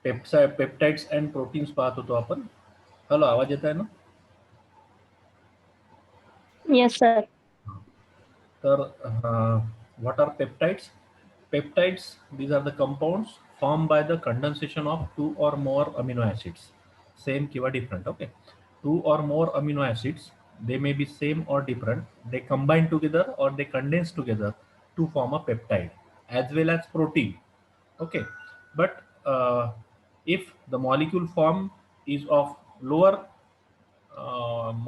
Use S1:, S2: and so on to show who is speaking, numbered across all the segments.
S1: Peptides and proteins पाहत होतो आपण. हॅलो, आवाज येत आहे ना?
S2: Yes, sir.
S1: तर what are peptides? Peptides, these are the compounds formed by the condensation of two or more amino acids. Same kiva different, okay? Two or more amino acids, they may be same or different. They combine together or they condense together to form a peptide, as well as protein. Okay, but if the molecule form is of lower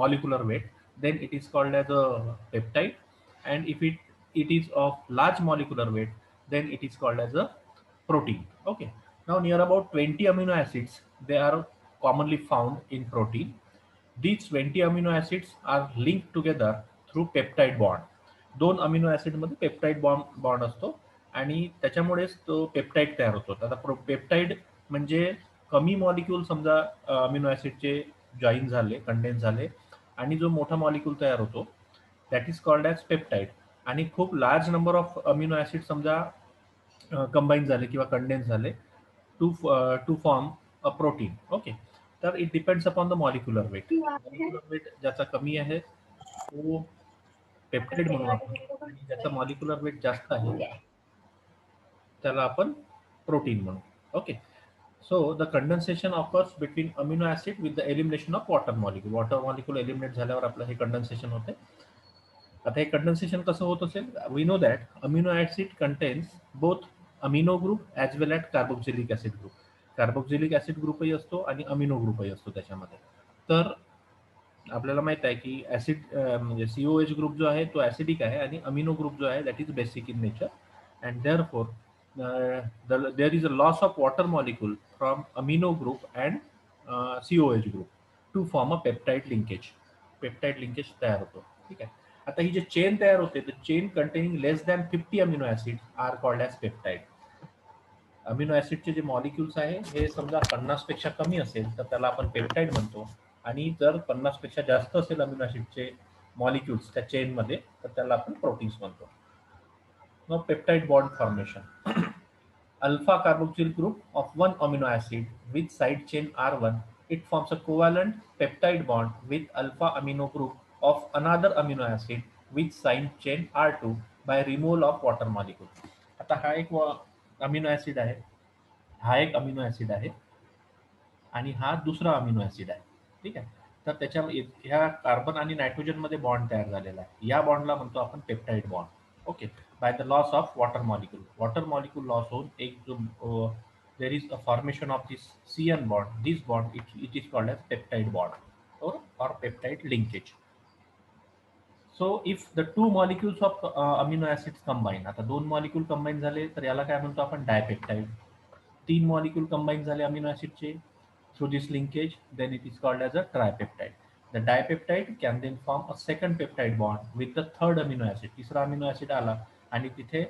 S1: molecular weight, then it is called as a peptide, and if it is of large molecular weight, then it is called as a protein. Okay, now near about 20 amino acids, they are commonly found in protein. These 20 amino acids are linked together through peptide bond. दोन amino acid मध्ये peptide bond असतो आणि त्याच्यामुळेच तो peptide तयार होतो. आता peptide म्हणजे कमी मॉलिक्यूल समजा अमिनो ऍसिडचे जॉईन झाले, कंडेन्स झाले आणि जो मोठा मॉलिक्यूल तयार होतो that is called as peptide. आणि खूप large number of amino acid समजा कंबाईन झाले किंवा कंडेन्स झाले to form a protein. Okay, तर it depends upon the molecular weight. Molecular weight ज्याचा कमी आहे तो पेप्टाइड म्हणून आपण, आणि ज्याचा मॉलिक्युलर वेट जास्त आहे त्याला आपण प्रोटीन म्हणू. Okay, so the condensation occurs between amino acid with the elimination of water molecule. Water molecule eliminate झाल्यावर आपलं हे कंडेन्सेशन होते. आता हे कंडेन्सेशन कसं होत असेल? We know that amino acid contains both amino group as well at carboxylic acid group. Carboxylic acid ग्रुपही असतो आणि अमिनो ग्रुपही असतो त्याच्यामध्ये. तर आपल्याला माहित आहे की ऍसिड म्हणजे COH ग्रुप जो आहे तो ऍसिडिक आहे आणि अमिनो ग्रुप जो आहे that is basic in nature, and therefore there is a loss of water molecule from amino group and COH group to form a peptide linkage. Peptide linkage तयार होतो. ठीक आहे. आता ही जे चेन तयार होते, the chain containing less than 50 amino acid are called as peptide. Amino ऍसिडचे जे मॉलिक्युल्स आहे हे समजा 50 पेक्षा कमी असेल तर त्याला आपण पेप्टाइड म्हणतो, आणि जर 50 पेक्षा जास्त असेल अमिनो ऍसिडचे मॉलिक्युल्स त्या चेन मध्ये तर त्याला आपण प्रोटीन्स म्हणतो. मग peptide bond formation. Alpha carboxyl group of one amino acid with side chain R1, it forms a covalent peptide bond with alpha amino group of another amino acid with side chain R2 by removal of water molecule. आता हा एक amino acid आहे, हा एक amino acid आहे आणि हा दुसरा अमिनो ऍसिड आहे. ठीक आहे, तर त्याच्या ह्या कार्बन आणि नायट्रोजन मध्ये बॉन्ड तयार झालेला आहे. या बॉन्डला म्हणतो आपण peptide bond. Okay, by the loss of water molecule. Water molecule loss होऊन एक जो there is a formation of this CN bond. This bond it is called as peptide bond or peptide linkage. So if the two molecules of amino acids combine, आता दोन molecule combine झाले तर याला काय म्हणतो आपण? डायपेप्टाइड. तीन molecule combine झाले amino ऍसिडचे through this linkage, then it is called as a tripeptide. The dipeptide can then form a second peptide bond with the third amino acid. तिसरा अमिनो ऍसिड आला आणि तिथे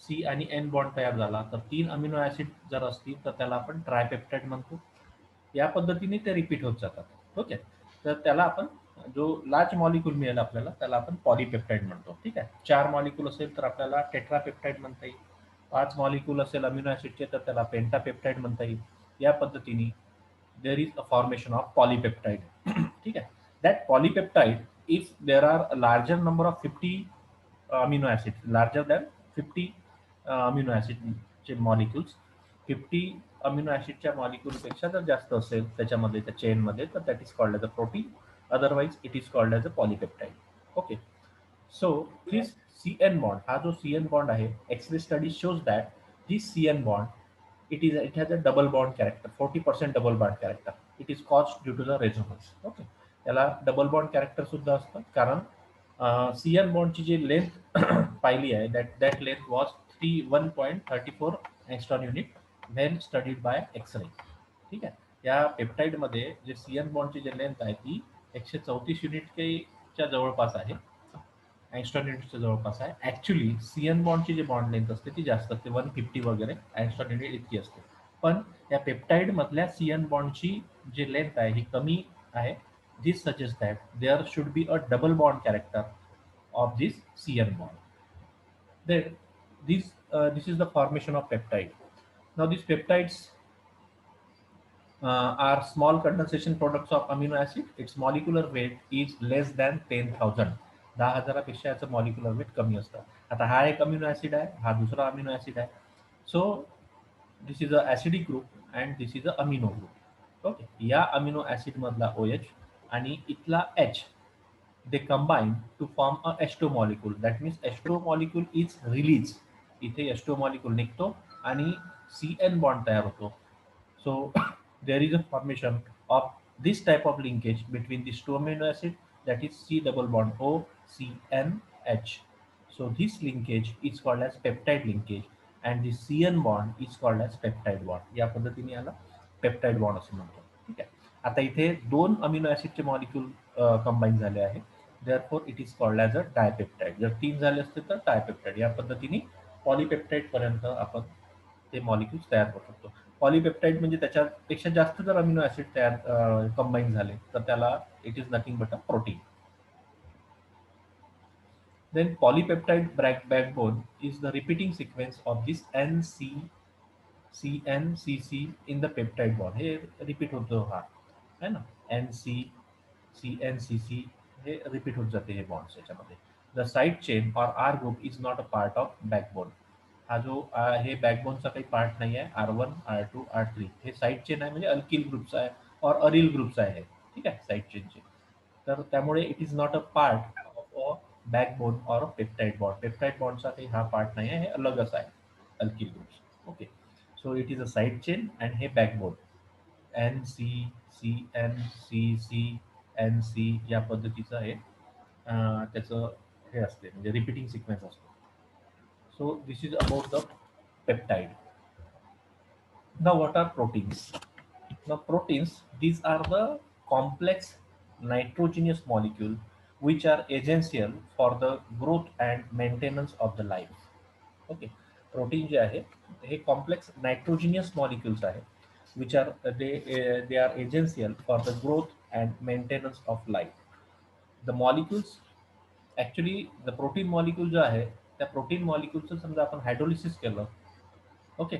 S1: C आणि N bond तयार झाला तर तीन अमिनो ऍसिड जर असतील तर त्याला आपण ट्रायपेप्टाइड म्हणतो. या पद्धतीने ते रिपीट होत जातात. ओके, तर त्याला आपण जो लार्ज मॉलिक्यूल मिळेल आपल्याला त्याला आपण पॉलीपेप्टाइड म्हणतो. ठीक आहे, 4 मॉलिक्यूल असेल तर आपल्याला टेट्रापेप्टाइड म्हणता येईल. 5 मॉलिक्यूल असेल अमिनो ऍसिडचे तर त्याला पेंटापेप्टाइड म्हणता येईल. या पद्धतीने there is a formation of polypeptide. ठीक है, that polypeptide, if there are a larger number of 50 amino acids, larger than 50 amino acid molecules, 50 amino acid च्या मॉलिक्यूल पेक्षा जर जास्त असेल त्याच्यामध्ये त्या चेन मध्ये तर that is called as a protein, otherwise it is called as a polypeptide. Okay, so this CN bond, हा जो CN bond आहे, X-ray study shows that this CN bond it has a double bond character, 40% double bond character. It is caused due to the resonance. Okay, याला double bond character सुद्धा असतं कारण CN बॉन्डची जी length पाहिली आहे that length was 1.34 angstrom unit when studied by X-ray. ठीक आहे, या peptide मध्ये जे CN बॉन्डची जी लेंथ आहे ती 134 युनिट च्या जवळपास आहे, अँगस्ट्रॉम युनिटच्या जवळपास आहे. ऍक्च्युली CN बॉन्डची जी बॉन्ड लेंथ असते ती जास्त असते, 150 वगैरे अँगस्ट्रॉम युनिट इतकी असते. पण या पेप्टाइड मधल्या CN बॉन्डची जी लेंथ आहे ही कमी आहे. This suggest that there should be a double bond character of this CN bond. Then this is the formation of peptide. Now these peptides are small condensation products of amino acid. Its molecular weight is less than 10,000. 10,000पेक्षा याचं molecular weight कमी असतं. आता हा एक amino acid आहे, हा दुसरा amino acid आहे. So this is a acidic group and this is a amino group. Okay, या अमिनो ऍसिड मधला OH आणि इथला H, they combine to form a H2 molecule. That means H2 molecule is released. इथे H2 molecule निघतो आणि CN bond तयार होतो. So there is a formation of this type of linkage between these two amino acid, that is C double bond O CNH. So this linkage is called as peptide linkage and the CN bond is called as peptide bond. या पद्धतीने याला peptide bond असं म्हणतो. ठीक आहे. आता इथे दोन अमिनो ऍसिडचे मॉलिक्यूल कंबाईन झाले आहे. Therefore it is called as a dipeptide. जर तीन झाले असते तर डायपेप्टाइड. या पद्धतीने पॉलीपेप्टाइड पर्यंत आपण ते मॉलिक्यूल्स तयार करू शकतो. पॉलीपेप्टाइड म्हणजे त्याच्यापेक्षा जास्त जर अमिनो ऍसिड तयार कंबाईन झाले तर त्याला it is nothing but a protein. Then polypeptide backbone is the repeating sequence of this NCCNCC in the peptide bond. हे रिपीट होतो हा है ना, NCCNCC हे रिपीट होत जाते हे बॉन्ड्स याच्यामध्ये. The side chain or R group is not a part of backbone. हा जो हे बॅकबोनचा काही पार्ट नाही आहे. R1 R2 R3 हे साइड चेन आहे, म्हणजे अल्किल ग्रुपचा आहे और अरिल ग्रुपचा आहे. ठीक आहे, साइड चेनचे. तर त्यामुळे it is not a part of a backbone और पेप्टाइड बॉन्ड. पेप्टाइड बॉन्डचा काही हा पार्ट नाही आहे, हे अलगच आहे alkyl groups. Okay, so it is a side chain and हे बॅकबोन NCCNCCNC या पद्धतीचं आहे. त्याचं हे असते, म्हणजे रिपीटिंग सिक्वेन्स असतो. So this is about the peptide. Now what are proteins? Now proteins, these are the complex nitrogenous molecule which are essential for the growth and maintenance of the life. Okay, protein जे आहे हे complex nitrogenous molecules आहेत which are they are essential for the growth and maintenance of life. The molecules actually the protein molecule जो आहे त्या protein मॉलिक्यूलचं समजा आपण hydrolysis केलं. ओके,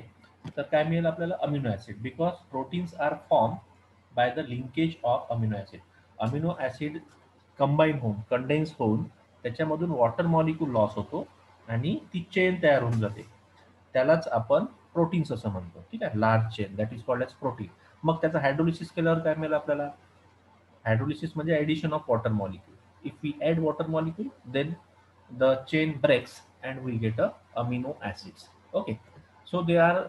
S1: तर काय मिळेल आपल्याला amino acid, because proteins are form by the linkage of amino acid. Amino acid combine होऊन कंडेन्स होऊन त्याच्यामधून वॉटर मॉलिक्यूल लॉस होतो आणि ती चेन तयार होऊन जाते. त्यालाच आपण प्रोटीन्स असं म्हणतो. ठीक आहे, large chain that is called as protein. मग त्याचं हायड्रोलिसिस केल्यावर काय मिळेल आपल्याला? हायड्रोलिसिस म्हणजे addition of water molecule. If we add water molecule then the chain breaks and we get a amino acids. Okay, so they are,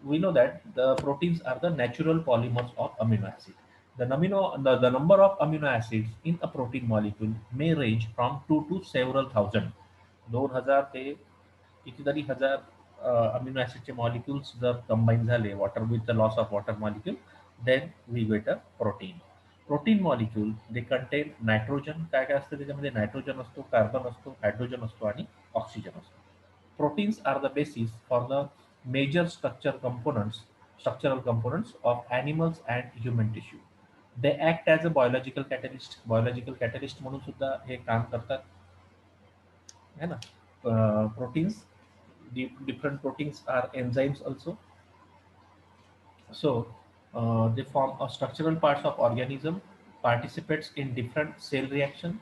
S1: we know that the proteins are the natural polymers of amino acid. The number of amino acids in a protein molecule may range from 2 to several thousand. 2000 ते कितीतरी हजार amino ऍसिडचे molecules जर combine झाले water with the loss of water molecule, then we get a protein. Protein molecule they contain nitrogen. काय काय असतं त्याच्यामध्ये? नायट्रोजन असतो, कार्बन असतो, हायड्रोजन असतो आणि ऑक्सिजन असतो. Proteins are the basis for the major structural components of animals and human tissue. They act as a biological catalyst. Biological catalyst म्हणून सुद्धा हे काम करतात, है ना. Proteins, different proteins are enzymes also. So they form a structural parts of organism, participates in different cell reaction,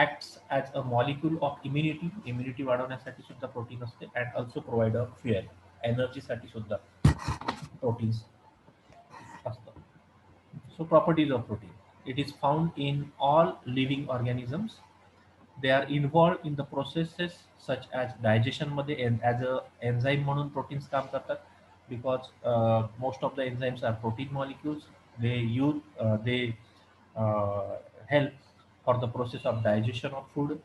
S1: acts as a molecule of immunity. Immunity वाढवण्यासाठी सुद्धा protein असते and also provide a fuel. Energy साठी सुद्धा proteins असतात. So properties of protein. It is found in all living organisms. They are involved in the processes such as digestion मध्ये as a enzyme म्हणून proteins काम करतात. Because most of the enzymes are protein molecules. They uh, help for the process of digestion of food.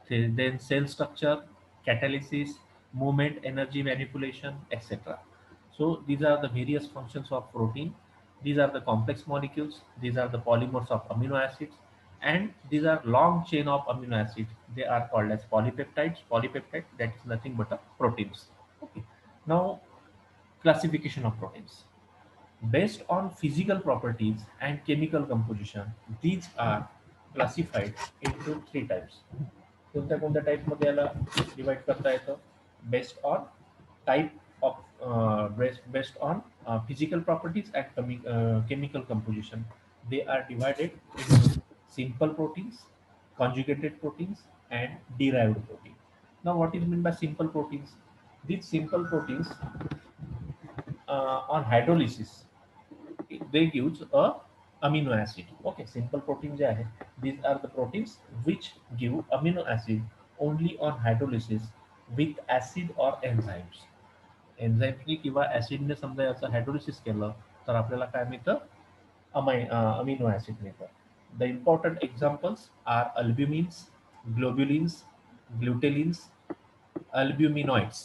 S1: Then cell structure, catalysis, movement, energy manipulation, etc. So these are the various functions of protein. These are the complex molecules. These are the polymers of amino acids, and these are long chain of amino acids. They are called as polypeptides. Polypeptide, that is nothing but a proteins. Okay. Now classification of proteins based on physical properties and chemical composition. These are classified into three types. कोणत्या कोणत्या टाईपमध्ये याला divide करता येतं? Based on type of based on physical properties and chemical composition. They are divided into simple proteins, conjugated proteins, and derived protein. Now, what is meant by simple proteins? These simple proteins on hydrolysis they gives a amino acid. Okay, simple protein जे आहे, these are the proteins which give amino acid only on hydrolysis with acid or enzymes. एन्झाईमनी किंवा ऍसिडने समजा याचं hydrolysis केलं तर आपल्याला काय मिळतं? अमिनो ऍसिड मिळतं. The important examples are albumins, globulins, glutelins, albuminoids.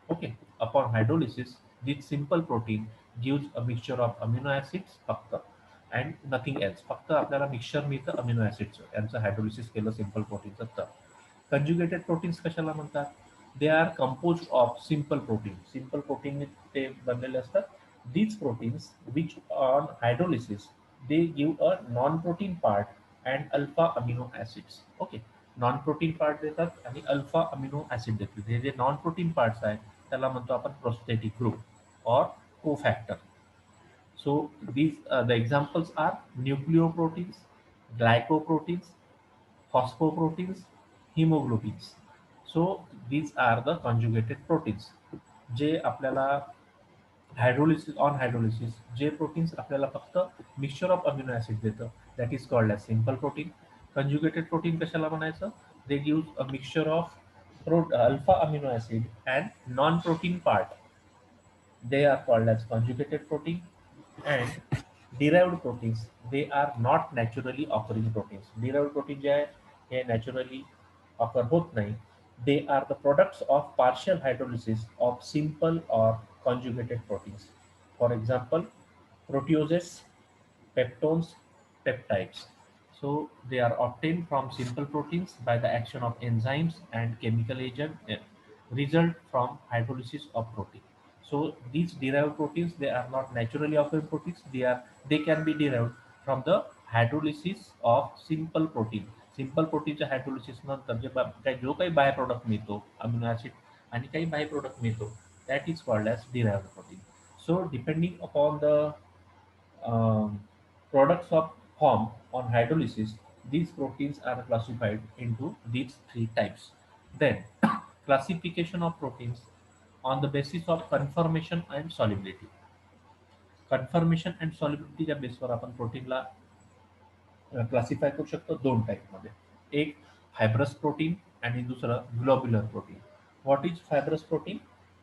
S1: Okay, upon hydrolysis, this simple protein gives a mixture of amino acids फक्त and nothing else. फक्त आपल्याला मिक्सचर मिळतं अमिनो ऍसिडचं यांचं हायड्रोलिसिस केलं सिम्पल प्रोटीनचं तर. कंजुगेटेड प्रोटीन्स कशाला म्हणतात? They are compose of simple protein. Simple protein ते बनलेले असतात. These proteins which on hydrolysis they give a non-protein part and alpha amino acids. Okay, non protein part देतात आणि अल्फा अमिनो ऍसिड देतात. हे जे नॉन प्रोटीन पार्ट्स आहेत त्याला म्हणतो आपण prosthetic group or cofactor. So these the examples are nucleoproteins, glycoproteins, phosphoproteins, haemoglobins. So these are the conjugated proteins जे आपल्याला हायड्रोलिसिस ऑन हायड्रोलिसिस जे प्रोटीन्स आपल्याला फक्त मिक्सचर ऑफ अमिनो ऍसिड देतं that is called as simple protein. Conjugated protein कशाला म्हणायचं? They give a mixture of alpha amino acid and non protein part. They are called as conjugated protein. And derived proteins, they are not naturally occurring proteins. Derived protein जे आहे हे naturally occur होत नाही. They are the products of partial hydrolysis of simple or conjugated proteins. For example, proteoses, peptones, peptides. So they are obtained from simple proteins by the action of enzymes and chemical agent result from hydrolysis of protein. So these derived proteins they are not naturally occurring proteins. They can be derived from the hydrolysis of simple protein. Simple प्रोटीनच्या hydrolysis नंतर जो काही byproduct मिळतो अमिनो ऍसिड आणि काही byproduct मिळतो that is called as derived protein. So depending upon the products of form on hydrolysis, these proteins are classified into these three types. Then, classification of proteins on the basis of conformation and solubility. Conformation and सॉलिबिलिटीच्या बेसवर आपण प्रोटीनला classify करू शकतो दोन टाईपमध्ये. एक fibrous protein आणि दुसरं globular protein. What is fibrous protein?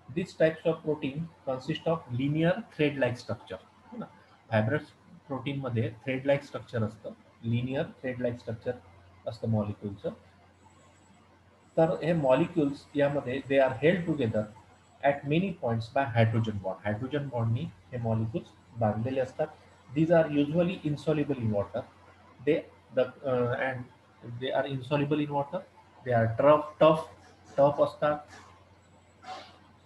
S1: This types of protein consist of linear thread like structure. हो ना, फायब्रस प्रोटीनमध्ये थ्रेड लाईक स्ट्रक्चर असतं, लिनियर थ्रेड लाईक स्ट्रक्चर असतं मॉलिक्युलचं. तर हे मॉलिक्युल्स यामध्ये they are held together at many points by hydrogen bond. Hydrogen बॉन्डनी हे मॉलिक्युल्स बांधलेले असतात. These are usually insoluble in water. they and they are insoluble in water. They are tough असतात.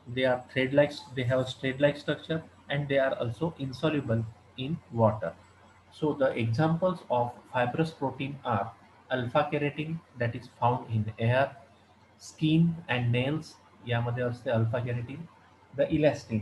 S1: They are thread like, they have a thread like structure and they are also insoluble in water. So the examples of fibrous protein are alpha keratin that is found in air, skin and nails यामध्ये असते alpha keratin. The elastin,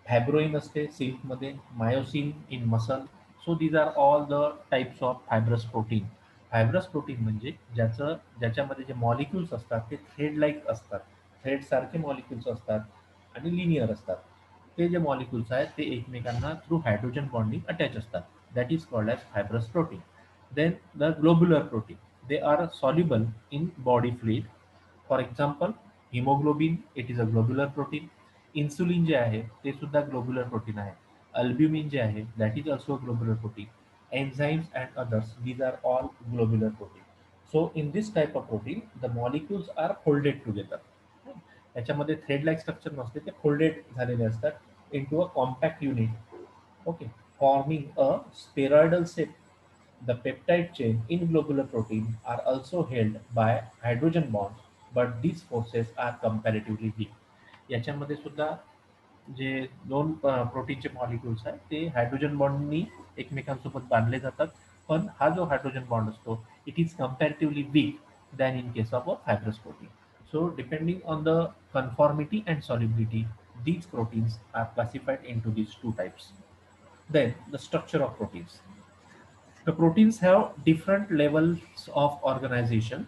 S1: fibroin असते सिल्कमध्ये, myosin in muscle. So these are all the types of fibrous protein. Fibrous protein म्हणजे ज्याच्यामध्ये जे molecules असतात ते thread like असतात, थ्रेड सारखे मॉलिक्युल्स असतात आणि लिनियर असतात. ते जे मॉलिक्युल्स आहेत ते एकमेकांना थ्रू हायड्रोजन बॉन्डिंग अटॅच असतात. That is called as fibrous protein. Then the globular protein, they are soluble in body fluid. For example haemoglobin, it is a globular protein. Insulin जे आहे ते सुद्धा ग्लोब्युलर प्रोटीन आहे. Albumin जे आहे that is also globular protein. Enzymes and others these are all globular protein. So in this type of protein the molecules are folded together. याच्यामध्ये thread like structure नसते, ते फोल्डेड झालेले असतात into a compact unit. Okay, forming a spheroidal shape. The peptide chain in globular protein are also held by hydrogen bonds, but these forces are comparatively weak. याच्यामध्ये सुद्धा जे दोन प्रोटीनचे molecules आहेत ते हायड्रोजन बॉन्डनी एकमेकांसोबत बांधले जातात. पण हा जो हायड्रोजन बॉन्ड असतो it is comparatively weak than in case of a fibrous protein. So depending on the conformity and solubility, these proteins are classified into these two types. Then the structure of proteins. The proteins have different levels of organization.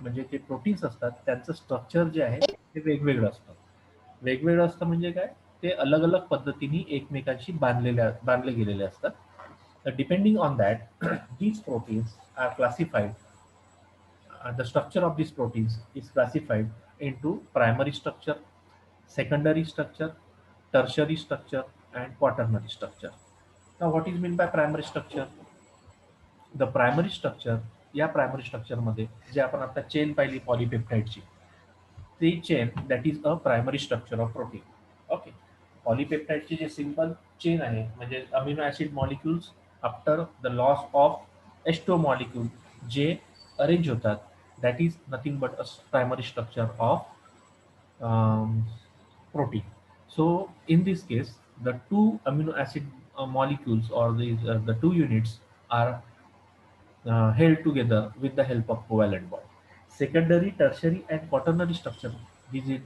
S1: म्हणजे जे proteins असतात त्यांचं structure जे आहे ते वेगवेगळं असतं. वेगवेगळं असतं म्हणजे काय? ते अलग अलग पद्धतीने एकमेकांशी बांधले गेलेले असतात. तर depending on that these proteins are classified. The structure of these proteins is classified into primary structure, secondary structure, tertiary structure, and quaternary structure. Now, what is meant by primary structure? The primary structure, या primary स्ट्रक्चरमध्ये जे आपण आता chain पाहिली पॉलिपेप्टाईडची, ती chain that is a primary structure of protein. Okay. पॉलिपेप्टाईडची जे सिंपल चेन आहे म्हणजे amino acid molecules after the loss of एस्टो मॉलिक्यूल जे अरेंज होतात, that is nothing but a primary structure of protein. So in this case, the two amino acid molecules or the two units are held together with the help of covalent bond. Secondary, tertiary, and quaternary structure. These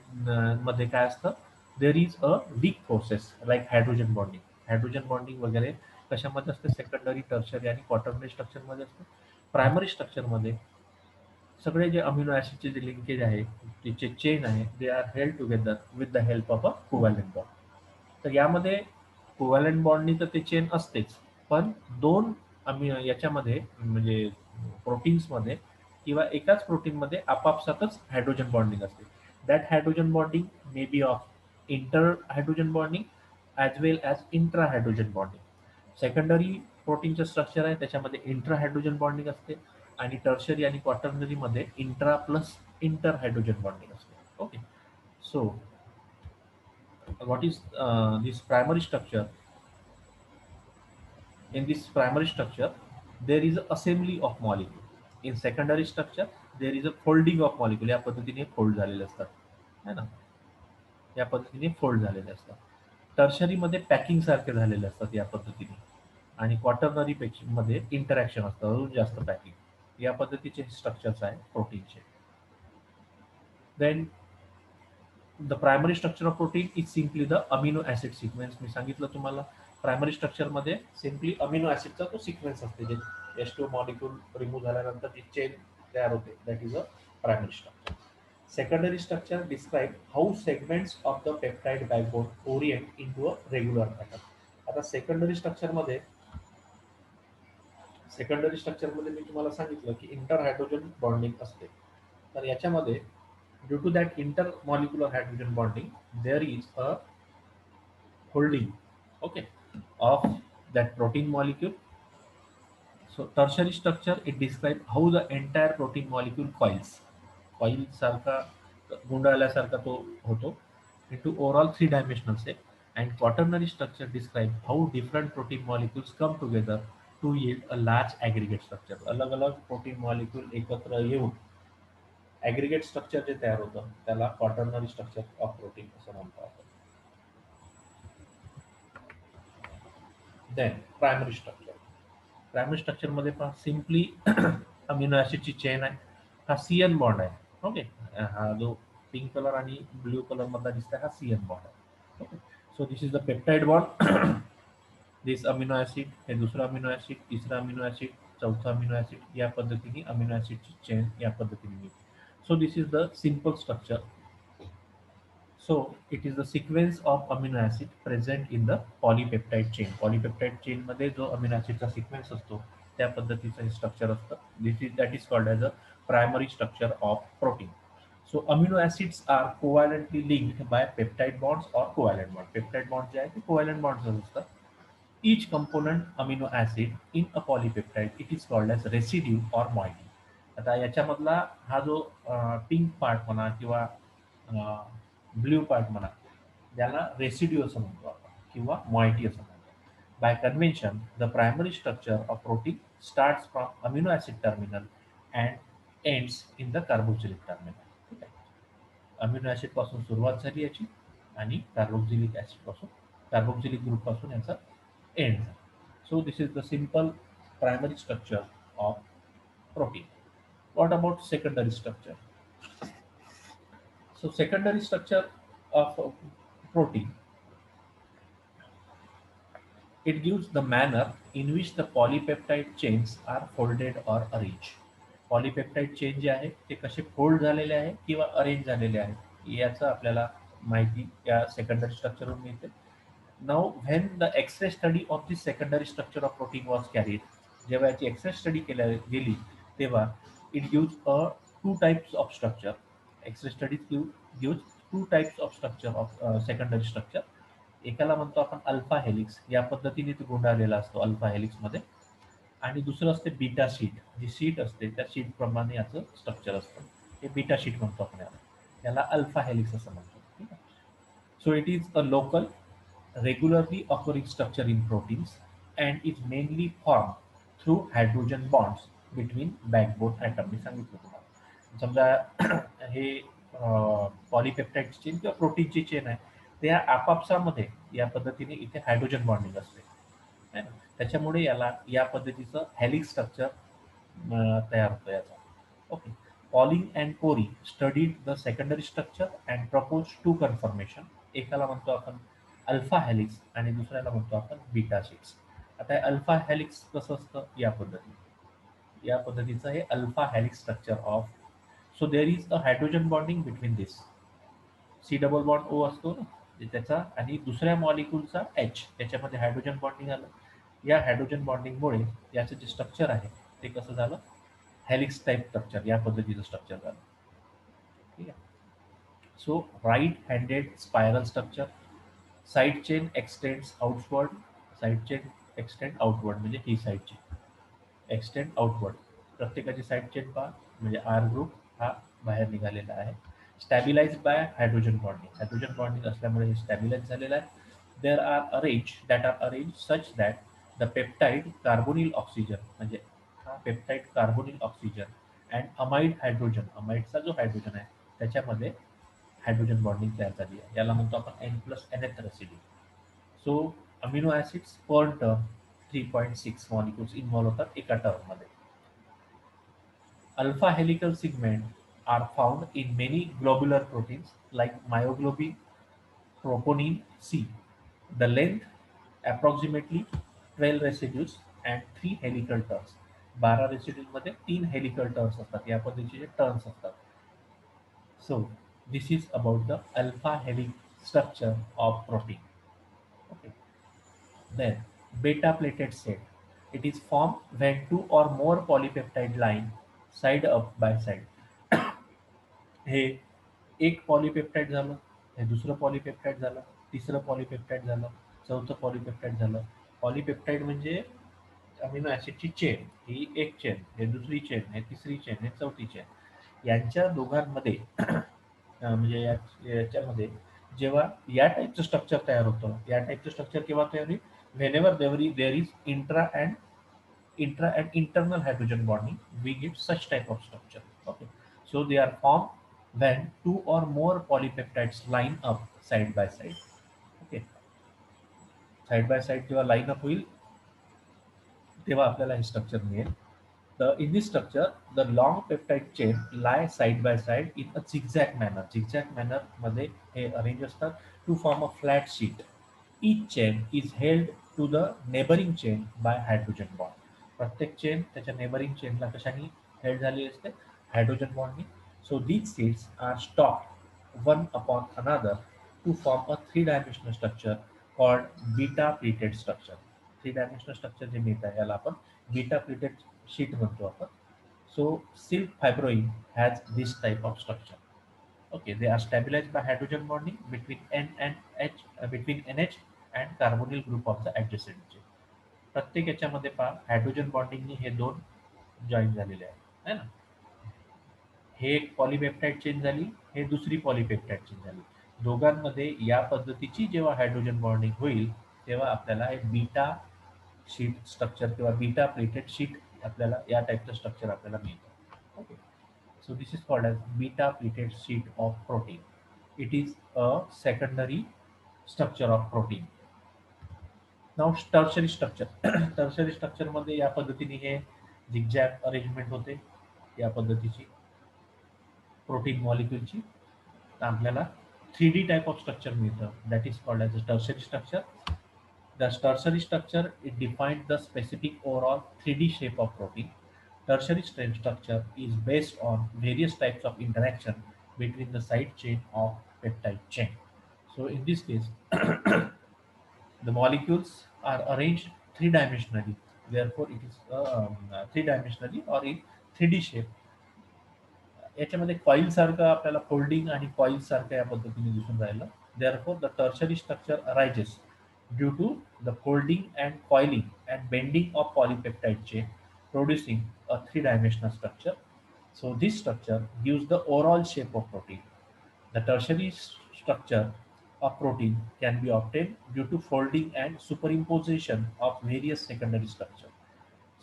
S1: मध्ये काय असतं? There is a weak process like hydrogen bonding. Hydrogen bonding वगैरे कशामध्ये असते? Secondary, tertiary आणि quaternary structure मध्ये असते. Primary structure मध्ये सगळे जे अमिनो ॲसिडचे जे लिंकेज आहे, तिचे चेन आहे, दे are held together with the help of a covalent bond. तर यामध्ये कोव्हॅलंट बॉन्डनी तर ते चेन असतेच, पण दोन याच्यामध्ये म्हणजे प्रोटीन्समध्ये किंवा एकाच प्रोटीनमध्ये आपापसातच हायड्रोजन बॉन्डिंग असते. That hydrogen bonding may be of inter hydrogen bonding as well as intra hydrogen bonding. Secondary प्रोटीनचं स्ट्रक्चर आहे त्याच्यामध्ये इंट्रा हायड्रोजन बॉन्डिंग असते आणि टर्शरी आणि क्वाटर्नरीमध्ये intra plus inter hydrogen bonding असते. Okay. So what is this primary structure? In this primary structure there is a assembly of molecule. In secondary structure there is a folding of molecule. या पद्धतीने fold झालेले असतात है ना, या पद्धतीने fold झालेले असतात. टर्शरी मध्ये पॅकिंग सारखे झालेले असतात या पद्धतीने आणि क्वाटर्नरी मध्ये इंटरॅक्शन असतं, अजून जास्त पॅकिंग. या पद्धतीचे स्ट्रक्चर्स आहे प्रोटीनचे. Then the primary structure of protein is simply the amino acid sequence. मी सांगितलं तुम्हाला प्रायमरी स्ट्रक्चरमध्ये सिम्पली अमिनो ॲसिडचा तो सिक्वेन्स असते, जे एस्टो मॉलिक्यूल रिमूव्ह झाल्यानंतर जी चेन तयार होते, that is a primary structure. Secondary structure describe how segments of the peptide backbone orient into a regular pattern. आता सेकंडरी स्ट्रक्चरमध्ये मी तुम्हाला सांगितलं की इंटर हायड्रोजन बॉन्डिंग असते. तर याच्यामध्ये due to that intermolecular hydrogen bonding there is a holding, okay, of that protein molecule. So tertiary structure, it describes how the entire protein molecule coil सारखा गुंडाळल्यासारखा तो होतो into overall three dimensional shape. And quaternary structure describe how different protein molecules come together to yield a large aggregate structure. अलग अलग protein molecule एकत्र येऊन aggregate structure जे तयार होतं त्याला क्वाटर्नरी स्ट्रक्चर ऑफ प्रोटीन असं म्हणतो आपण. Then primary structure. प्रायमरी स्ट्रक्चरमध्ये पहा सिम्पली अमिनो ॲसिडची चेन आहे. हा CN बॉन्ड आहे. ओके. हा जो पिंक कलर आणि ब्ल्यू कलर मधला दिसतोय हा CN बॉन्ड आहे. Okay. So this is the peptide bond. This amino acid, हे दुसरं अमिनो ॲसिड, तिसरं अमिनो ॲसिड, चौथं अमिनो ॲसिड, या पद्धतीने अमिनो ॲसिडची चेन या पद्धतीने मिळते. So this is the simple structure. So it is the sequence of amino acid present in the polypeptide chain. Polypeptide chain मध्ये जो amino acid चा sequence असतो त्या पद्धतीचं हे स्ट्रक्चर असतं. That is called as a primary structure of protein. So amino acids are covalently linked by peptide bonds or covalent bond. Peptide bonds जे आहे ते covalent bonds असतात. Each component amino acid in a polypeptide, it is called as residue or moiety. आता याच्यामधला हा जो pink part म्हणा किंवा blue part म्हणा, ज्याला रेसिड्यू असं म्हणतो आपण किंवा मॉइटी असं म्हणतो. By convention the primary structure of protein starts from amino acid terminal and ends in the carboxylic terminal. ठीक आहे. अमिनो ॲसिड पासून सुरुवात झाली याची आणि कार्बोक्सिलिक ॲसिड पासून, कार्बोक्सिलिक ग्रुप पासून याचा एंड झाला. So this is the simple primary structure of protein. What about secondary structure? So secondary structure of protein, it gives the manner in which the polypeptide chains are folded or arranged. Polypeptide chain जे आहे ते कसे fold झालेले आहे किंवा arrange झालेले आहे याचं आपल्याला माहिती या सेकंडरी स्ट्रक्चरवरून मिळते. Now when the X-ray study of this secondary structure of protein was carried, जेव्हा याची एक्सरे स्टडी केल्या गेली तेव्हा it gives a two types of structure. X-ray studies gives two types of structure of secondary structure. एकाला म्हणतो आपण alpha helix, या पद्धतीने तो गुंडाळलेला असतो अल्फा हेलिक्समध्ये. आणि दुसरं असते बीटा शीट, जी शीट असते त्या शीट प्रमाणे याचं स्ट्रक्चर असतं, हे बीटा शीट म्हणतो आपण याला, याला अल्फा हेलिक्स असं म्हणतो. ठीक आहे. So it is a local regularly occurring structure in proteins and is mainly formed through hydrogen bonds between backbone atom. मी सांगितलं तुम्हाला, समजा हे पॉलीपेप्टाइड चेन किंवा प्रोटीनची चेन आहे, त्या आपापसामध्ये या पद्धतीने इथे हायड्रोजन बॉन्डिंग असते है ना, त्याच्यामुळे याला या पद्धतीचं हेलिक्स स्ट्रक्चर तयार होतं याचा. Okay. Pauling and Corey studied the secondary structure and propose two conformation. एकाला म्हणतो आपण अल्फा हेलिक्स आणि दुसऱ्याला म्हणतो आपण बीटा शीट्स. आता हे अल्फा हेलिक्स कसं असतं, या पद्धतीने, या पद्धतीचं हे alpha helix structure of. So there is a hydrogen bonding between this, C double bond O असतो ना त्याचा, आणि दुसऱ्या मॉलिक्यूलचा एच, त्याच्यामध्ये हायड्रोजन बॉन्डिंग आलं. या हायड्रोजन बॉन्डिंगमुळे याचं जे स्ट्रक्चर आहे ते कसं झालं, हेलिक्स टाइप स्ट्रक्चर, या पद्धतीचं स्ट्रक्चर झालं. ठीक आहे. So right handed spiral structure, side chain extends outward, side chain extend outward म्हणजे ही साइड चेन एक्सटेंड आउटवर्ड, प्रत्येकाची साइड चेन पहा, म्हणजे आर ग्रुप हा बाहेर निघालेला आहे. Stabilise by hydrogen bonding, hydrogen bonding असल्यामुळे हे स्टॅबिलाइज झालेलं आहे. There are arrange that are arrange such that the peptide carbonyl oxygen, म्हणजे हा peptide carbonyl oxygen and amide hydrogen, अमाइडचा जो हायड्रोजन आहे त्याच्यामध्ये हायड्रोजन बॉन्डिंग तयार झाली आहे, याला म्हणतो आपण N plus nth residue. So amino acids per term 3.6 molecules involve होतात एका टर्ममध्ये. Alpha helical segment are found in many globular proteins like myoglobin, troponin C. The length approximately 12 residues and 3 helical turns. 12 residues मध्ये 3 helical turns असतात, या पद्धतीचे turns असतात. So this is about the alpha helix structure of protein. Okay. Then beta plated set. It is formed when two or more polypeptide line side up by side. हे एक polypeptide झालं, हे दुसरं polypeptide झालं, तिसरं polypeptide झालं, चौथं polypeptide झालं. पॉलीपेप्टाइड म्हणजे अमिनो ॲसिडची चेन, ही एक चेन, हे दुसरी चेन, हे तिसरी चेन, हे चौथी चेन. यांच्या दोघांमध्ये म्हणजे याच्यामध्ये जेव्हा या टाईपचं स्ट्रक्चर तयार होतं, या टाईपचं स्ट्रक्चर केव्हा तयार होईल, whenever there is intra and internal hydrogen bonding, we get such type of structure. Okay, so they are formed when two or more polypeptides line up side by side. Okay, side by side जेव्हा line up होईल तेव्हा आपल्याला हे structure मिळेल. In this structure, the long peptide chain lie side by side in a zigzag manner. Zigzag manner मध्ये हे arrange असतात to form a flat sheet. Each chain is held to the neighboring chain by hydrogen bond. प्रत्येक chain त्याच्या neighbouring चेनला कशाने held झालेली असते, hydrogen बॉन्डनी. So these sheets are stacked one upon another to form a 3 dimensional structure called beta pleated structure. 3 dimensional structure जे मिळत आहे याला आपण बीटा प्लेटेड शीट म्हणतो आपण. So silk fibroin has this type of structure. Okay, they are stabilized by hydrogen bonding between N and H, between NH and carbonyl group of the adjacent chain. प्रत्येक याच्यामध्ये पहा hydrogen बॉन्डिंगनी हे दोन join झालेले आहेत है ना. हे एक पॉलीपेप्टाइड चेन झाली, हे दुसरी पॉलीपेप्टाइड चेन झाली. दोघांमध्ये या पद्धतीची जेव्हा हायड्रोजन बॉन्डिंग होईल तेव्हा आपल्याला एक बीटा शीट स्ट्रक्चर किंवा बीटा प्लेटेड शीट आपल्याला या टाईपचं स्ट्रक्चर आपल्याला मिळतं. Okay. So this is called as beta pleated sheet of protein. It is a secondary structure of protein. Now tertiary structure. Tertiary structure मध्ये या पद्धतीने हे zigzag अरेंजमेंट होते या पद्धतीची प्रोटीन मॉलिक्यूलची. आपल्याला 3D टाइप ऑफ स्ट्रक्चर मिळतं, that is called as a tertiary structure. The tertiary structure it defines the specific overall 3D shape of protein. Tertiary structure is based on various types of interaction between the side chain of peptide chain. So in this case, the molecules are arranged three-dimensionally. Therefore, it is three-dimensionally or in 3D shape. याच्यामध्ये coil सारखं आपल्याला folding आणि coil सारखं या पद्धतीने दिसून राहिलं. Therefore, the tertiary structure arises due to the folding and coiling and bending of polypeptide chain, producing a three-dimensional structure. So this structure gives the overall shape of protein. The tertiary structure of protein can be obtained due to folding and superimposition of various secondary structures.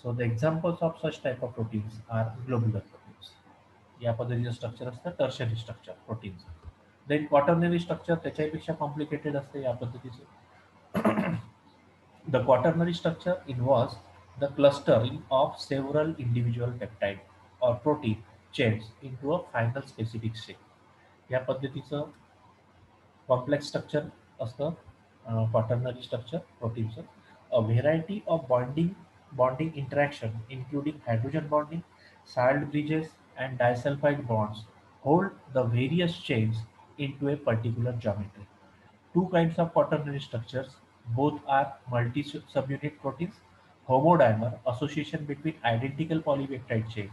S1: So the examples of such type of proteins are globular proteins. या पद्धतीचं structure असतं tertiary structure प्रोटीनचं. Then quaternary structure त्याच्यापेक्षा complicated असते या पद्धतीचं. The quaternary structure involves the clustering of several individual peptide or protein chains into a final specific shape. या पद्धतीचं कॉम्प्लेक्स स्ट्रक्चर असतं क्वाटर्नरी स्ट्रक्चर प्रोटीनचं. A variety of bonding interaction including hydrogen bonding, salt bridges and disulfide bonds hold the various chains into a particular geometry. Two kinds of quaternary structures, both are multi-subunit proteins. Homodimer, association between identical polypeptide chain.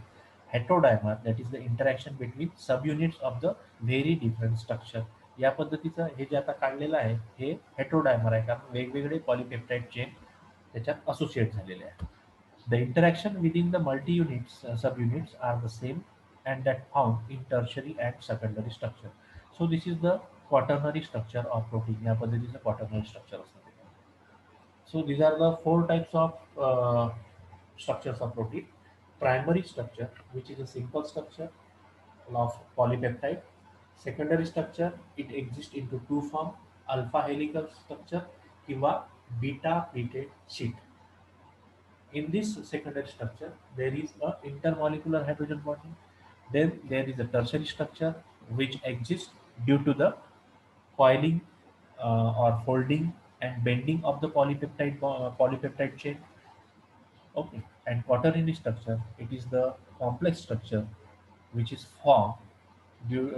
S1: Heterodimer, that is the interaction between subunits of the very different structure. या पद्धतीचं हे जे आता काढलेलं आहे हे हेटेरोडायमर आहे, कारण वेगवेगळे पॉलीपेप्टाइड चेन त्याच्यात असोसिएट झालेले आहे. The interaction within the multi-units, subunits are the same and that found in tertiary and secondary structure. So this is the quaternary structure of protein. या पद्धतीचं quaternary structure असतं. So these are the four types of structures of protein. Primary structure, which is a simple structure of polypeptide. Secondary structure, it exists into two form, alpha helical structure किंवा beta pleated sheet. In this secondary structure, there is a intermolecular hydrogen bonding. Then there is a tertiary structure which exists due to the coiling or folding and bending of the polypeptide chain. Okay, and quaternary structure, it is the complex structure which is formed due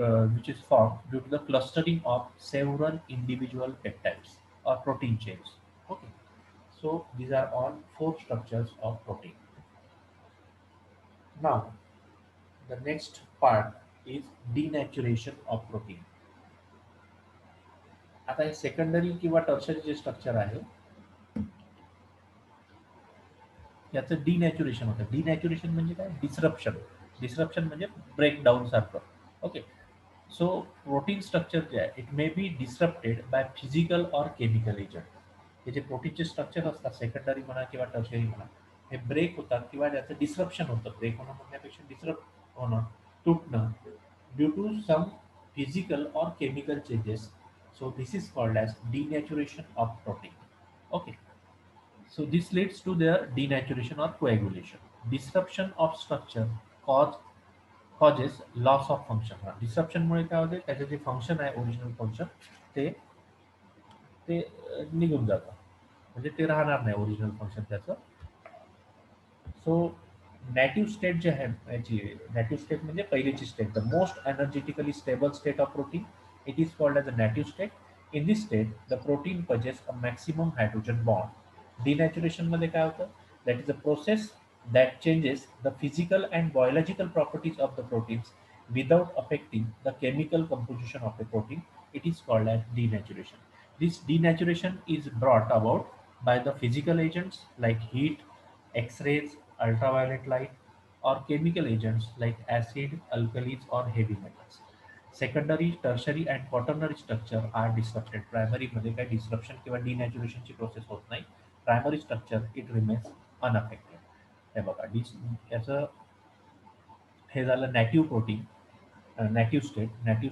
S1: to the clustering of several individual peptides or protein chains. Okay, so these are all four structures of protein. Now, the next part is denaturation of protein. आता हे secondary किंवा tertiary जे structure आहे याचं denaturation होतं. डिनॅच्युरेशन म्हणजे काय? Disruption म्हणजे ब्रेकडाऊन सारखं. ओके, सो प्रोटीन स्ट्रक्चर जे आहे it may be disrupted by physical और केमिकल एजंट. हे जे प्रोटीनचे स्ट्रक्चर असतात सेकंडरी म्हणा किंवा टर्शरी म्हणा, हे ब्रेक होतात किंवा त्याचं डिसरप्शन होतं. ब्रेक होणं म्हणण्यापेक्षा डिसरप्ट होणं, तुटणं ड्यू टू सम फिजिकल और chemical changes. So this is called as denaturation of protein. Okay. So this leads to their denaturation or coagulation. Disruption of structure causes loss of function. Disruption मुळे काय होते? त्याचे जे function आहे original function ते ते निघून जातं, म्हणजे ते राहणार नाही ओरिजिनल फंक्शन त्याचं. सो नॅटिव्ह स्टेट जे आहे याची नॅटिव्ह स्टेट म्हणजे पहिलीची state, the most energetically stable state of protein, it is called as a native state. In this state the protein possesses a maximum hydrogen bond. Denaturation मध्ये काय होतं? That is a process that changes the physical and biological properties of the proteins without affecting the chemical composition of the protein. It is called as denaturation. This denaturation is brought about by the physical agents like heat, X-rays, ultraviolet light, or chemical agents like acid, alkalis, or heavy metals. Secondary, tertiary, and quaternary structure are disrupted. Primary मध्ये काही disruption किंवा denaturation ची process होत नाही. Primary structure it remains unaffected. हे बघा याचं हे झालं नॅटिव्ह प्रोटीन. नॅटिव्ह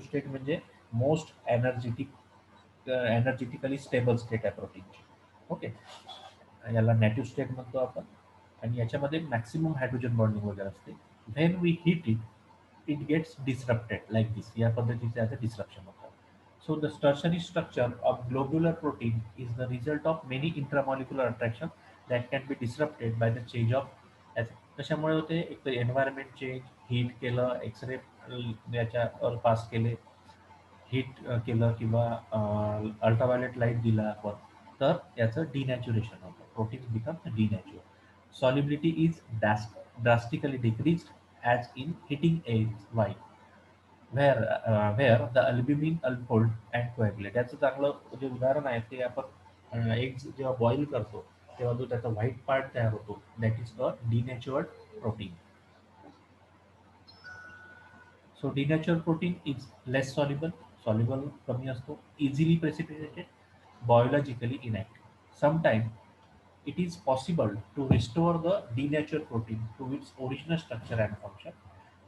S1: स्टेट म्हणजे मोस्ट एनर्जेटिकली स्टेबल स्टेट आहे प्रोटीनची. ओके, याला नॅटिव्ह स्टेट म्हणतो आपण. आणि याच्यामध्ये मॅक्सिमम हायड्रोजन बॉन्डिंग वगैरे असते. When we heat it it gets disrupted like this. या पद्धतीचे याचं डिस्ट्रप्शन होतं. So the tertiary structure of globular protein is the result of many intramolecular attraction that can be disrupted by the change of कशामुळे होते, एक तर environment change, heat केलं, x ray याच्या पास केले, हीट केलं किंवा अल्ट्राव्हायोलेट लाईट दिला आपण, तर याचं डिनॅच्युरेशन होतं. Proteins become denature. Solubility is drastically decreased as in heating eggs white, where the albumin unfold and coagulate. याचं चांगलं जे उदाहरण आहे ते आपण एग्स जेव्हा बॉईल करतो तेव्हा जो त्याचा व्हाईट पार्ट तयार होतो, that is the denatured protein. So denatured protein is less soluble कमी असतो, easily precipitated, biologically inactive. Sometimes it is possible to restore the denatured protein to its original structure and function.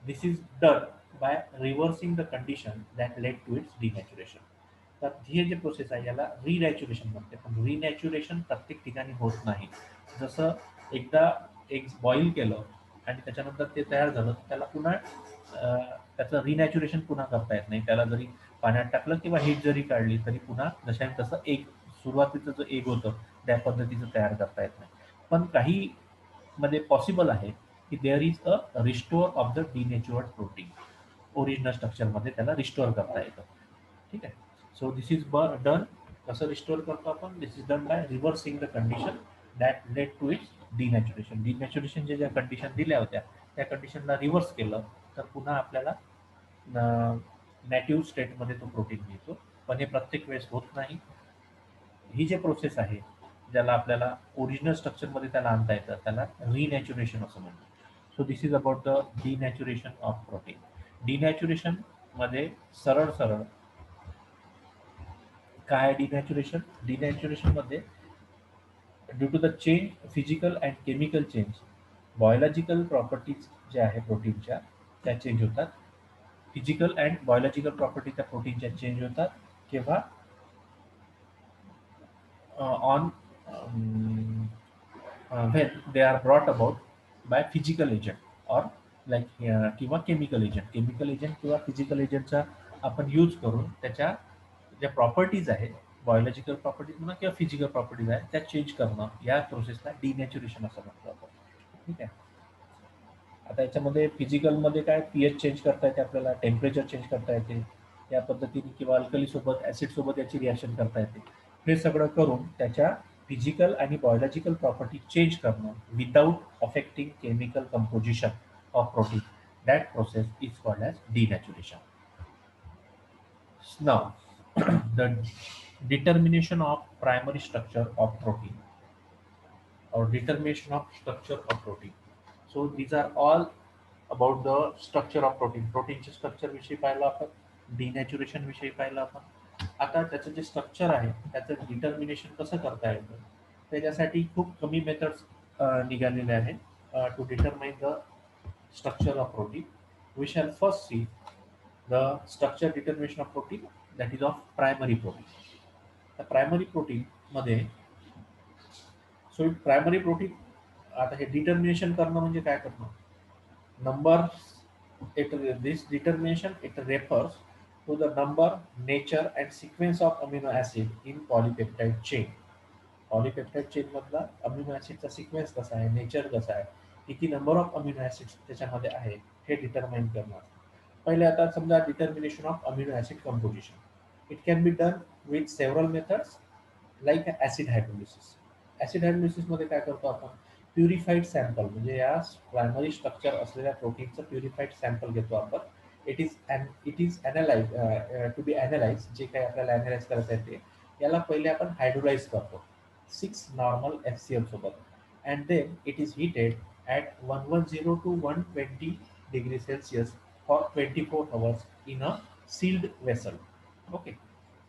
S1: This is done by reversing the condition that led to its denaturation. तर ही जे process आहे याला रिनॅच्युरेशन म्हणते. पण रिनॅच्युरेशन प्रत्येक ठिकाणी होत नाही. जसं एकदा एग्स बॉईल केलं आणि त्याच्यानंतर ते तयार झालं, त्याला पुन्हा त्याचं रिनॅच्युरेशन पुन्हा करता येत नाही. त्याला जरी पाण्यात टाकलं किंवा हीट जरी काढली तरी पुन्हा जशा तसं एग, सुरुवातीचं जो एग होतं त्या पद्धतीचं तयार करता येत नाही. पण काही मध्ये पॉसिबल आहे की there is a restore of the denatured protein. Original स्ट्रक्चरमध्ये त्याला रिस्टोअर करता येतं. ठीक आहे. So this is done. कसं रिस्टोअर करतो आपण? This is done by reversing the condition that led to its denaturation. Denaturation ज्या कंडिशन दिल्या होत्या त्या कंडिशनला रिव्हर्स केलं तर पुन्हा आपल्याला नॅटिव्ह स्टेटमध्ये तो प्रोटीन मिळतो. पण हे प्रत्येक वेळेस होत नाही. ही जे प्रोसेस आहे ज्याला आपल्याला ओरिजिनल स्ट्रक्चरमध्ये त्याला आणता येतं त्याला रिनॅच्युरेशन असं म्हणतो. So this is about the denaturation of protein. Denaturation मध्ये सरळ सरळ काय डिनॅच्युरेशन? डिनॅच्युरेशन मध्ये due to the change, physical and chemical change, biological properties ज्या आहे प्रोटीनच्या त्या चेंज होतात. फिजिकल अँड बायोलॉजिकल प्रॉपर्टी त्या प्रोटीनच्या चेंज होतात किंवा on when they are brought about by physical agent or like किंवा केमिकल एजंट. केमिकल एजंट किंवा physical एजंटचा आपण यूज करून त्याच्या ज्या प्रॉपर्टीज आहेत, बायोलॉजिकल प्रॉपर्टीज म्हणा किंवा फिजिकल प्रॉपर्टीज आहेत त्या चेंज करणं, या प्रोसेसला डिनॅच्युरेशन असं म्हणतो आपण. ठीक आहे. आता याच्यामध्ये फिजिकलमध्ये काय, पीएच चेंज करता येते, आपल्याला टेम्परेचर चेंज करता येते या पद्धतीने, किंवा अल्कलीसोबत ॲसिडसोबत याची रिॲक्शन करता येते. हे सगळं करून त्याच्या फिजिकल आणि बायोलॉजिकल प्रॉपर्टी चेंज करणं without affecting chemical composition of protein, that process is called as denaturation. Now, the determination of primary structure of protein or determination of structure of protein. So these are all about the structure of protein. प्रोटीनचे structure विषयी पाहिलं आपण, डिनॅच्युरेशन विषयी पाहिलं आपण. आता त्याचं जे स्ट्रक्चर आहे त्याचं डिटर्मिनेशन कसं करता येतं त्याच्यासाठी खूप कमी मेथड्स निघालेले आहेत to determine the structure of protein. We shall first see the structure determination of protein, that is of primary protein. The primary protein मध्ये, so primary protein आता हे डिटर्मिनेशन करणं म्हणजे काय करणं? Number, this determination it refers to the number, nature and sequence of amino acid in polypeptide chain. Polypeptide chain मधला amino ऍसिडचा sequence कसा आहे, नेचर कसा आहे, किती नंबर ऑफ अमिनो ऍसिड त्याच्यामध्ये आहे हे डिटरमाइन करणं. पहिले आता समजा determination of amino acid composition. It can be done with several methods like acid hydrolysis. Acid hydrolysis मध्ये काय करतो आपण? प्युरिफाईड सॅम्पल, म्हणजे या प्रायमरी स्ट्रक्चर असलेल्या प्रोटीनचं प्युरिफाईड सॅम्पल घेतो आपण. It is analyse to be analyse, जे काही आपल्याला अनालाइज करायचं आहे ते याला पहिले आपण हायड्रोलाइज करतो 6 normal HCl सोबत, and then it is heated at 110 to 120 degrees Celsius for 24 hours in a sealed vessel. Okay,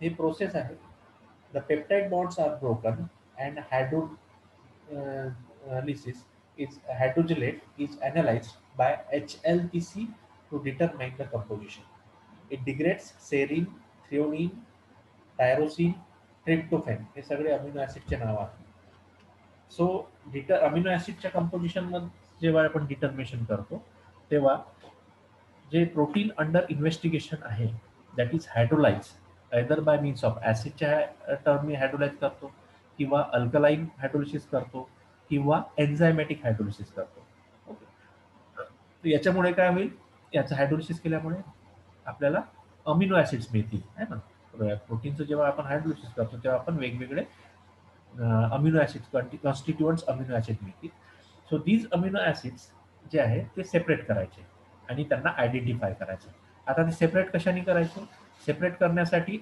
S1: हे प्रोसेस आहे. The peptide bonds are broken and hydrogellate is analyzed by HLPC to determine the composition. It degrades serine, threonine, tyrosine, tryptophan हे सगळे amino ऍसिडचे नाव आहेत. So amino ऍसिडच्या composition मध्ये जेव्हा आपण determination करतो तेव्हा जे प्रोटीन अंडर इन्व्हेस्टिगेशन आहे that is hydrolyse either by means of ॲसिडच्या टर्मनी हायड्रोलाइज करतो, किंवा अल्कलाईन हायड्रोलिसिस करतो, किंवा एन्झायमॅटिक हायड्रोलिसिस करतो. ओके, याच्यामुळे काय होईल, याचं हायड्रोलिसिस केल्यामुळे आपल्याला अमिनो ॲसिड्स मिळतील आहे ना. प्रोटीनचं जेव्हा आपण हायड्रोलिसिस करतो तेव्हा आपण वेगवेगळे amino acids constituents amino acid मिळतील. सो दीज अमिनो ॲसिड्स जे आहे ते सेपरेट करायचे आणि त्यांना आयडेंटिफाय करायचं. आता ते सेपरेट कशाने करायचे, सेपरेट करण्यासाठी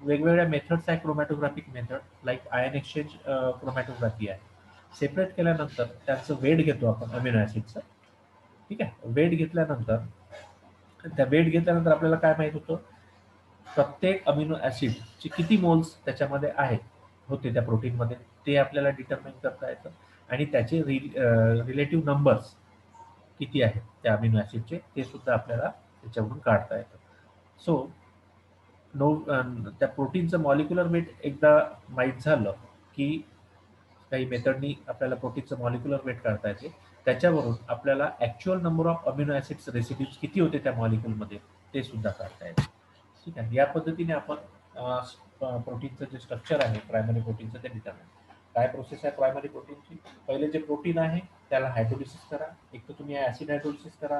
S1: वेगवेगळ्या मेथड्स आहे. Chromatographic method like ion exchange chromatography आहे. सेपरेट केल्यानंतर त्याचं वेट घेतो आपण अमिनो ॲसिडचं. ठीक आहे, वेट घेतल्यानंतर त्या वेट घेतल्यानंतर आपल्याला काय माहित होतं, प्रत्येक अमिनो ॲसिडचे किती मोल्स त्याच्यामध्ये आहेत होते त्या प्रोटीनमध्ये ते आपल्याला डिटरमाइन करता येतं, आणि त्याचे रिलेटिव्ह नंबर्स किती आहेत त्या अमिनो ॲसिडचे ते सुद्धा आपल्याला त्याच्यावरून काढता येतं. सो त्या प्रोटीनचं मॉलिक्युलर वेट एकदा माहीत झालं की काही मेथडनी आपल्याला प्रोटीनचं मॉलिक्युलर वेट काढता येते, त्याच्यावरून आपल्याला actual number of amino acids residues किती होते त्या मॉलिक्युलमध्ये ते सुद्धा काढता येते. ठीक आहे, या पद्धतीने आपण प्रोटीनचं जे स्ट्रक्चर आहे प्रायमरी प्रोटीनचं ते डिटरमाइन. काय प्रोसेस आहे प्रायमरी प्रोटीनची, पहिले जे प्रोटीन आहे त्याला हायड्रोलिसिस करा. एक तर तुम्ही ॲसिड हायड्रोलिसिस करा,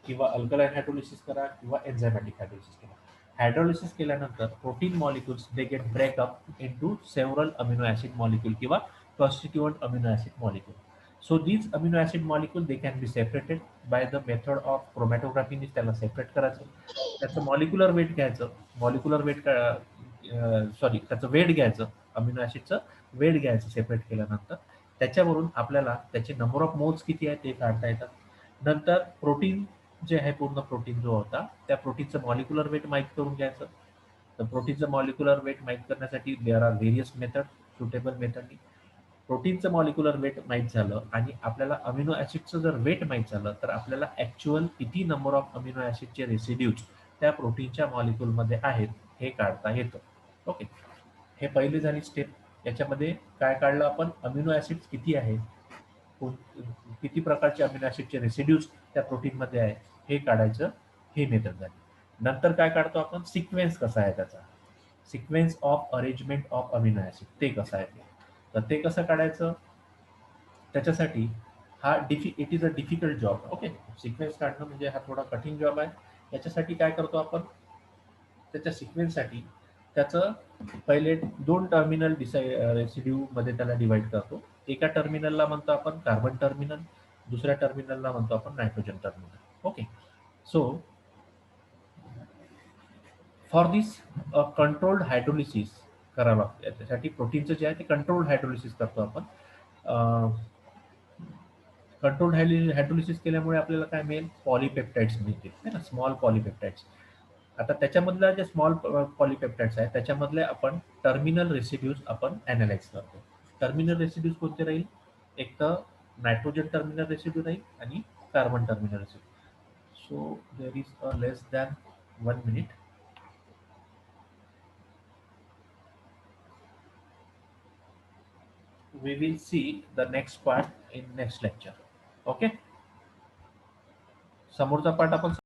S1: किंवा अल्कलाईन हायड्रोलिसिस करा, किंवा एन्झायमॅटिक हायड्रोलिसिस करा. हायड्रोलिसिस केल्यानंतर protein molecules they get breakup into several amino acid molecule किंवा constituent amino acid molecule. So these amino acid molecule they can be separated by the method of chromatography. त्याला separate करायचं, त्याचं molecular weight घ्यायचं, molecular weight त्याचं weight घ्यायचं, amino ॲसिडचं weight घ्यायचं separate केल्यानंतर. त्याच्यावरून आपल्याला त्याचे नंबर ऑफ मोल्स किती आहे ते काढता येतात. नंतर प्रोटीन जे आहे पूर्ण प्रोटीन जो होता त्या प्रोटीनचं मॉलिक्युलर वेट माहीत करून घ्यायचं. तर प्रोटीनचं मॉलिक्युलर वेट माहीत करण्यासाठी there are various method, suitable मेथडनी. प्रोटीनचं मॉलिक्युलर वेट माहीत झालं आणि आपल्याला अमिनो ॲसिडचं जर वेट माहीत झालं तर आपल्याला ॲक्च्युअल किती नंबर ऑफ अमिनो ॲसिडचे रेसिड्यूज त्या प्रोटीनच्या मॉलिक्युलमध्ये आहेत हे काढता येतं. ओके, हे पहिली झाली स्टेप. याच्यामध्ये काय काढलं आपण, अमिनो ॲसिड्स किती आहेत, किती प्रकारचे अमिनो ॲसिडचे रेसिड्यूज त्या प्रोटीनमध्ये आहे हे काढायचं, हे मेथड झाली. नंतर काय काढतो आपण, सिक्वेन्स कसा आहे त्याचा, sequence of arrangement of amino acid ते कसं आहे ते. तर ते कसं काढायचं, त्याच्यासाठी it is a difficult job. Okay, sequence काढणं म्हणजे हा थोडा कठीण जॉब आहे. याच्यासाठी काय करतो आपण, त्याच्या सिक्वेन्ससाठी त्याचं पहिले 2 टर्मिनल रेसिड्यू मध्ये त्याला डिवाइड करतो. एका टर्मिनलला म्हणतो आपण कार्बन टर्मिनल, दुसऱ्या टर्मिनलला म्हणतो आपण nitrogen terminal. Okay, so for this controlled hydrolysis करावं लागतं. त्यासाठी प्रोटीनचं जे आहे ते कंट्रोल्ड हायड्रोलिसिस करतो आपण. कंट्रोल्ड हायड्रोलिसिस केल्यामुळे आपल्याला काय मिळेल, पॉलीपेप्टाइड्स मिळतील है ना, स्मॉल पॉलीपेप्टाइड्स. आता त्याच्यामधल्या जे स्मॉल पॉलीपेप्टाइड्स आहेत त्याच्यामधले आपण टर्मिनल रेसिड्यूज आपण ॲनालाइज करतो. टर्मिनल रेसिड्यूज कोणते राहील, एक तर नायट्रोजन टर्मिनल रेसिड्यू राहील आणि carbon terminal residue. So there is a less than 1 minute. We will see the next part in next lecture. Okay, समोरचा पार्ट आपण